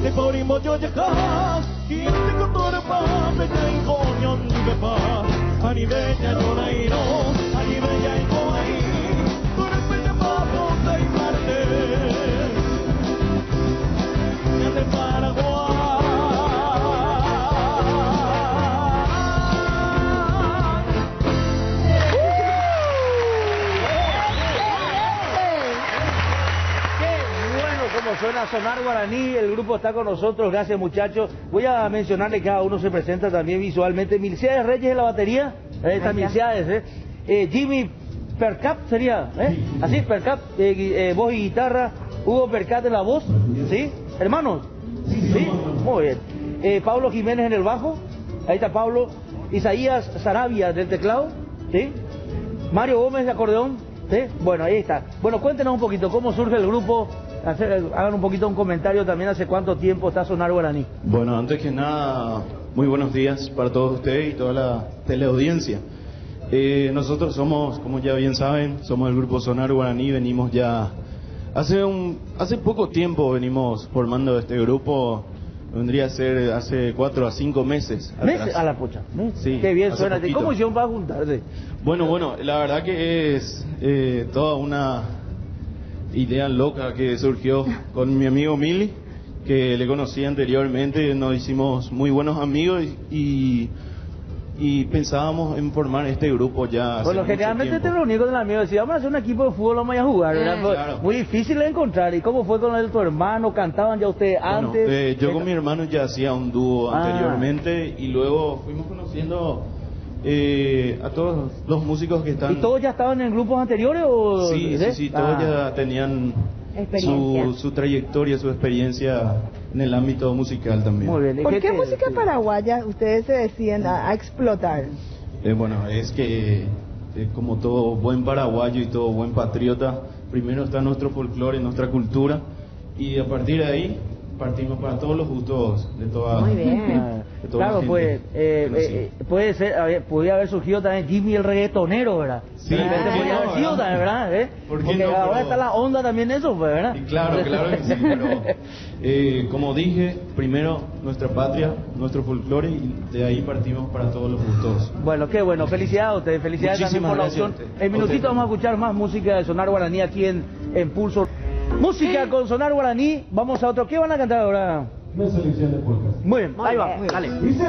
내 버린 모조자가 기억된 것들을 밤에 내 공연 누가 아니면 야노나이로 아니면 야이고나이 너를 빼냐 바보다 이 말을 야내 말하고 Suena Sonar Guaraní, el grupo está con nosotros, gracias muchachos. Voy a mencionarle que cada uno se presenta también visualmente. Milciades Reyes en la batería, ahí está Milciades, Jimmy Percap sería, así, Percap, voz y guitarra, Hugo Percat en la voz, ¿sí? Hermanos, ¿sí? Muy bien. Pablo Jiménez en el bajo, ahí está Pablo. Isaías Sarabia del teclado, ¿sí? Mario Gómez de acordeón, ¿sí? Bueno, ahí está. Bueno, cuéntenos un poquito cómo surge el grupo. Hagan un poquito un comentario también, hace cuánto tiempo está Sonar Guaraní. Bueno, antes que nada, muy buenos días para todos ustedes y toda la teleaudiencia. Nosotros somos, como ya bien saben, somos el grupo Sonar Guaraní, venimos ya, hace poco tiempo venimos formando este grupo, vendría a ser hace 4 a 5 meses. ¿Meses? A la pucha. Sí, qué bien suena. poquito. ¿Cómo hicieron para juntarse? Bueno, la verdad que es toda una idea loca que surgió con mi amigo Mili, que le conocí anteriormente, nos hicimos muy buenos amigos y pensábamos en formar este grupo ya. Bueno, generalmente te reuní con el amigo y decía, vamos a hacer un equipo de fútbol, vamos a jugar, ¿verdad? Claro. Muy difícil de encontrar. ¿Y cómo fue con tu hermano? ¿Cantaban ya ustedes antes? Yo con mi hermano ya hacía un dúo anteriormente y luego fuimos conociendo a todos los músicos que están. ¿Y todos ya estaban en grupos anteriores o...? Sí, todos ya tenían su trayectoria, su experiencia en el ámbito musical también. Muy bien. ¿Por qué música paraguaya ustedes se deciden a explotar? Bueno, es que como todo buen paraguayo y todo buen patriota, primero está nuestro folclore, nuestra cultura, y a partir de ahí partimos para todos los gustos de toda. Muy bien. Claro, pues puede ser, podría haber surgido también Jimmy el reggaetonero, ¿verdad? Sí, podría haber sido también, ¿verdad? Porque no, ahora pero... está la onda también eso, pues, ¿verdad? Y claro que sí, pero como dije, primero nuestra patria, nuestro folclore, y de ahí partimos para todos los gustos. Bueno, qué bueno, felicidades a ustedes, felicidades también por la opción. En minutito vamos a escuchar más música de Sonar Guaraní aquí en Pulso. Música con Sonar Guaraní, vamos a otro. ¿Qué van a cantar ahora? Una selección de polcas. Muy bien, ahí va, dale. Dice.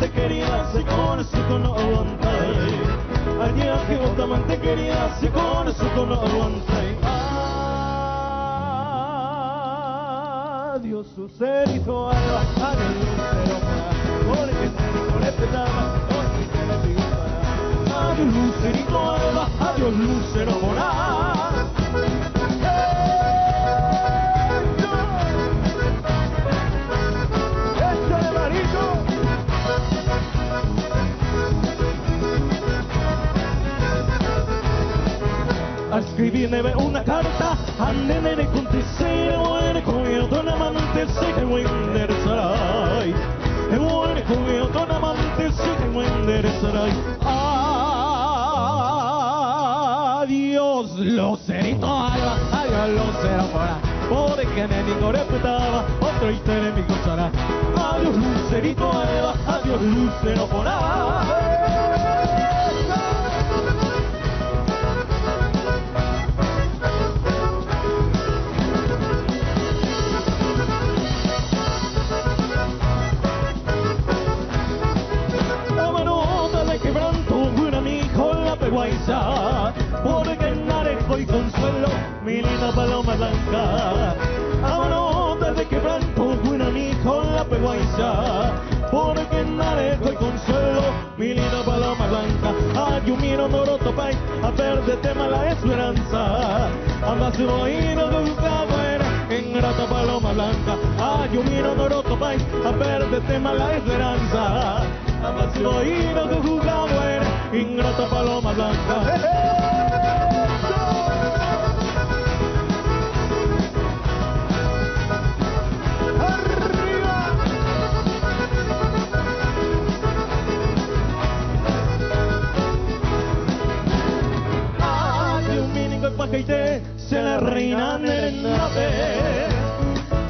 Te quería, si con eso no aguanté. Ayer que vos te quería, si con eso no aguanté. Adiós, Lucerito, adiós, Lucero, porque no le petaba, porque te lo digo para. Adiós, Lucerito, adiós, Lucero, Escribirme una carta a nene de contecer, muere con el don amante, sé que voy a enderezar. Muere con el don amante, sé que voy a enderezar. Adiós, Lucerito, adiós, Lucero, porque enemigo reputaba, otro enemigo será. Adiós, Lucerito, adiós, Lucero, porque narejo y consuelo, mi linda paloma blanca. Amarota de quebranto, buena mi con la peguaiza. Porque narejo y consuelo, mi linda paloma blanca. Ayumiro moroto pai, a perderte mala esperanza. Anda su oído de busca buena, ingrata paloma blanca. Ayumiro moroto pai, a perderte mala esperanza. Anda su oído de busca buena, ingrata paloma blanca. nate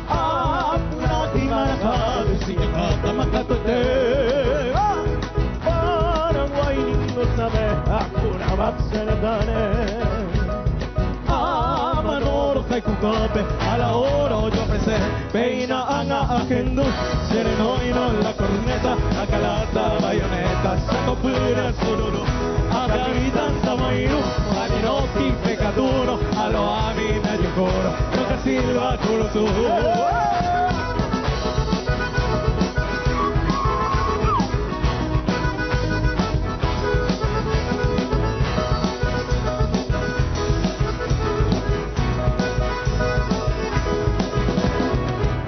apurati marakade sinakata makatote Paraguay no sabe apura batsenatane Amanoro kaikukape a la hora yo ofrecer peina anga agendo sereno y no la corneta acalata bayoneta saco pura sororo Agavitan Samairu, Alinoki Pecaduro, Aloamina Yukoro, Noca Silva Kurosu.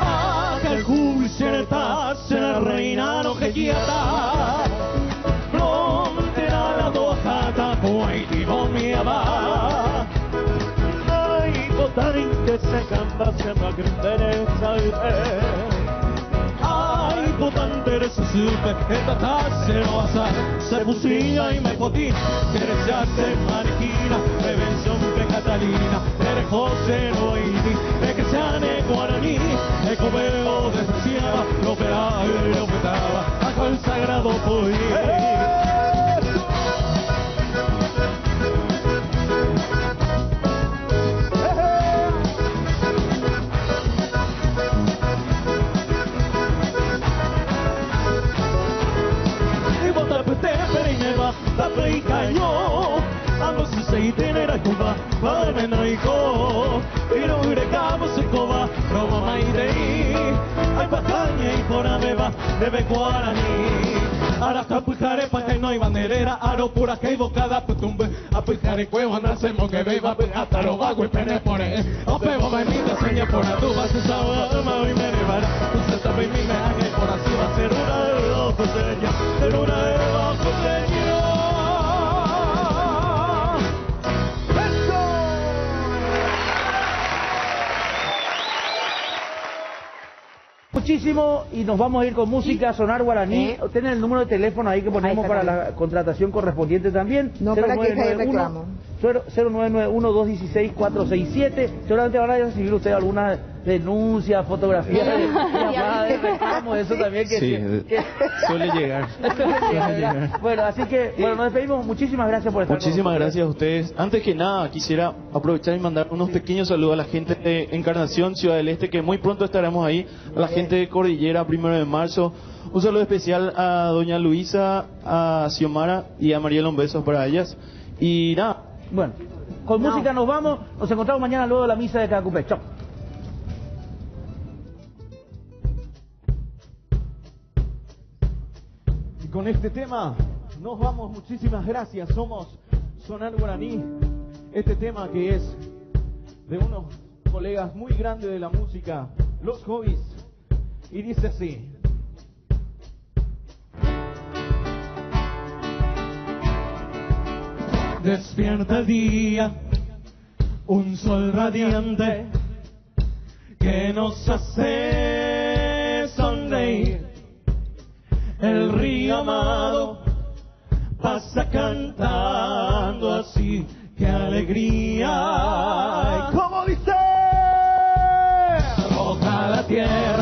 Akalkul Seneta, Sena Reina no Hekiata. Se canta sembra grandezza Ai potente de su super esta tasse rosa se pusía y me potí que desearse mariquina prevención de Catalina ere José Noidi de que seane guaraní e comeo despreciaba lo operaba y lo petaba a cual sagrado poder Tapi kayo Amo si sei tenera kuba Vale naiko Iro urekabo se koba Roma maidei Ai pakaña y pora beba Bebe guaraní Araka pujare pakai no banderera Aro pura que evocada putumbe A pujare cuevo andarse moque beba Ataro vago y pene pone Opebo benita seña por a tu vas a saber Mau y me nevara Tu se sabe mi me haga por así va a ser una de los coseñas Ser una de los coseños Muchísimo y nos vamos a ir con música, Sonar Guaraní. Tienen el número de teléfono ahí que ponemos para la contratación correspondiente también. No, para que se reclamo. 0991-216-467. Seguramente van a recibir ustedes alguna denuncia, fotografía de reclamo, eso también que, sí, que suele llegar. Bueno, así que nos despedimos. Muchísimas gracias por estar Muchísimas gracias a ustedes. Antes que nada, quisiera aprovechar y mandar unos pequeños saludos a la gente de Encarnación, Ciudad del Este, que muy pronto estaremos ahí, a la gente de Cordillera, 1 de marzo. Un saludo especial a doña Luisa, a Xiomara y a Mariela, un beso para ellas. Y nada. Bueno, con música nos vamos. Nos encontramos mañana luego de la misa de Cacupé. Chao. Y con este tema nos vamos. Muchísimas gracias. Somos Sonar Guaraní. Este tema que es de unos colegas muy grandes de la música, Los Hobbies. Y dice así. Despierta el día, un sol radiante que nos hace sonreír. El río amado pasa cantando así, qué alegría. ¿Cómo dice? Roja la tierra.